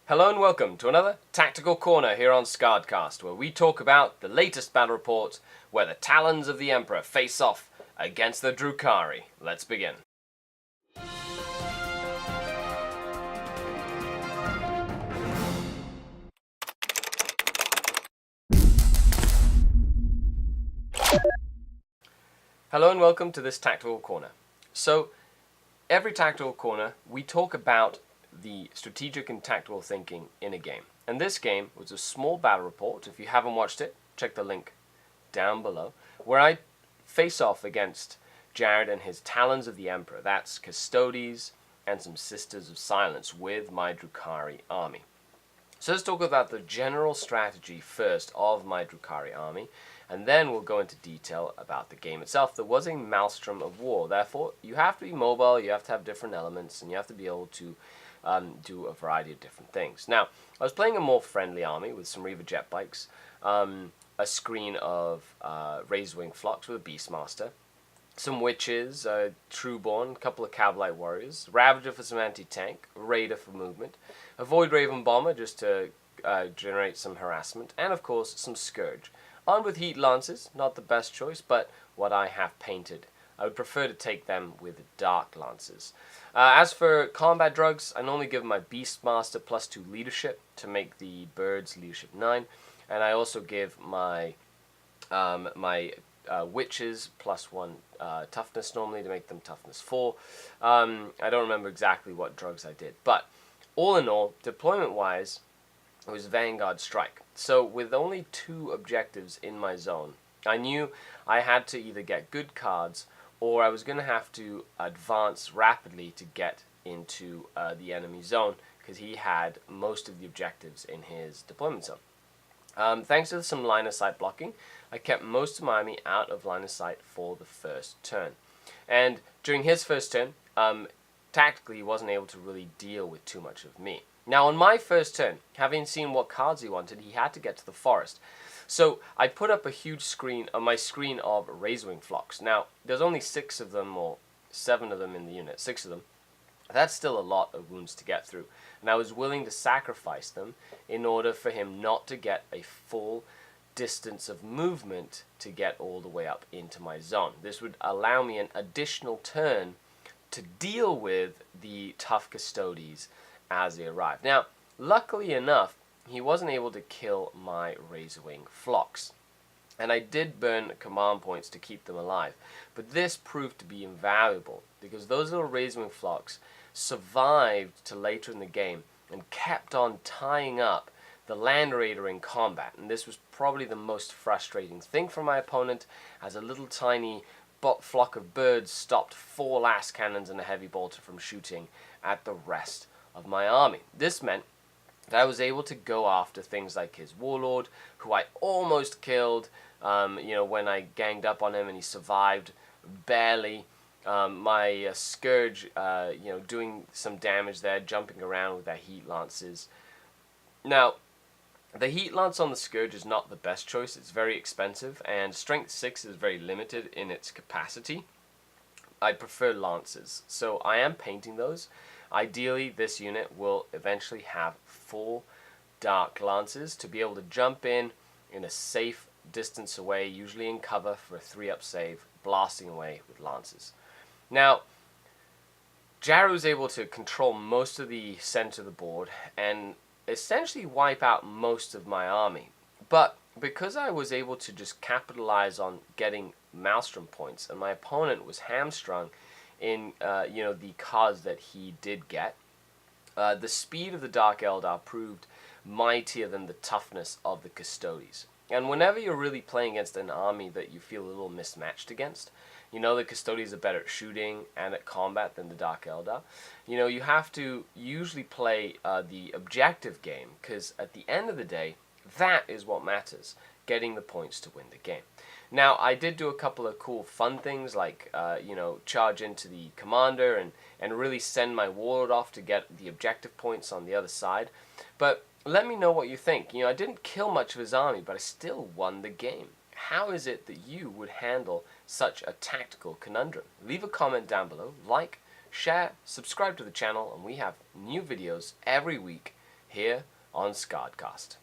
Hello and welcome to another Tactical Corner here on SkaredCast, where we talk about the latest battle report where the Talons of the Emperor face off against the Drukhari. Let's begin. Hello and welcome to this Tactical Corner. So, every Tactical Corner we talk about the strategic and tactical thinking in a game. And this game was a small battle report. If you haven't watched it, check the link down below, where I face off against Jared and his Talons of the Emperor. That's Custodes and some Sisters of Silence with my Drukhari army. So let's talk about the general strategy first of my Drukhari army, and then we'll go into detail about the game itself. There was a maelstrom of war, therefore you have to be mobile, you have to have different elements, and you have to be able to do a variety of different things. Now, I was playing a more friendly army with some Reaver jet bikes, a screen of razor-wing flocks with a Beastmaster, some witches, Trueborn, a couple of Cavalite warriors, Ravager for some anti-tank, Raider for movement, a Void Raven bomber just to generate some harassment, and of course some Scourge. Armed with Heat Lances, not the best choice, but what I have painted. I would prefer to take them with Dark Lances. As for combat drugs, I normally give my Beastmaster +2 leadership to make the birds leadership 9, and I also give my witches +1 toughness normally to make them toughness 4. I don't remember exactly what drugs I did, but all in all, deployment-wise, it was Vanguard Strike. So with only 2 objectives in my zone, I knew I had to either get good cards or I was going to have to advance rapidly to get into the enemy zone, because he had most of the objectives in his deployment zone. Thanks to some line of sight blocking, I kept most of my army out of line of sight for the first turn. And during his first turn, tactically he wasn't able to really deal with too much of me. Now on my first turn, having seen what cards he wanted, he had to get to the forest. So I put up a huge screen on my screen of razor-wing flocks. Now there's only 6 of them, or 7 of them in the unit, 6 of them. That's still a lot of wounds to get through, and I was willing to sacrifice them in order for him not to get a full distance of movement to get all the way up into my zone. This would allow me an additional turn to deal with the tough Custodes as they arrive. Now, luckily enough, he wasn't able to kill my razor-wing flocks, and I did burn command points to keep them alive, but this proved to be invaluable because those little razor-wing flocks survived to later in the game and kept on tying up the Land Raider in combat, and this was probably the most frustrating thing for my opponent, as a little tiny flock of birds stopped 4 last cannons and a heavy bolter from shooting at the rest of my army. This meant that I was able to go after things like his Warlord, who I almost killed, when I ganged up on him and he survived barely. My Scourge, doing some damage there, jumping around with their Heat Lances. Now, the Heat Lance on the Scourge is not the best choice. It's very expensive, and Strength 6 is very limited in its capacity. I prefer Lances, so I am painting those. Ideally, this unit will eventually have 4 Dark Lances to be able to jump in a safe distance away, usually in cover for a 3-up save, blasting away with Lances. Now, Jared was able to control most of the center of the board and essentially wipe out most of my army. But because I was able to just capitalize on getting Maelstrom points, and my opponent was hamstrung in the cards that he did get, the speed of the Dark Eldar proved mightier than the toughness of the Custodes. And whenever you're really playing against an army that you feel a little mismatched against, the Custodes are better at shooting and at combat than the Dark Eldar, you have to usually play the objective game, because at the end of the day, that is what matters, getting the points to win the game. Now, I did do a couple of cool fun things, like, charge into the commander and really send my Warlord off to get the objective points on the other side. But let me know what you think. I didn't kill much of his army, but I still won the game. How is it that you would handle such a tactical conundrum? Leave a comment down below, like, share, subscribe to the channel, and we have new videos every week here on SkaredCast.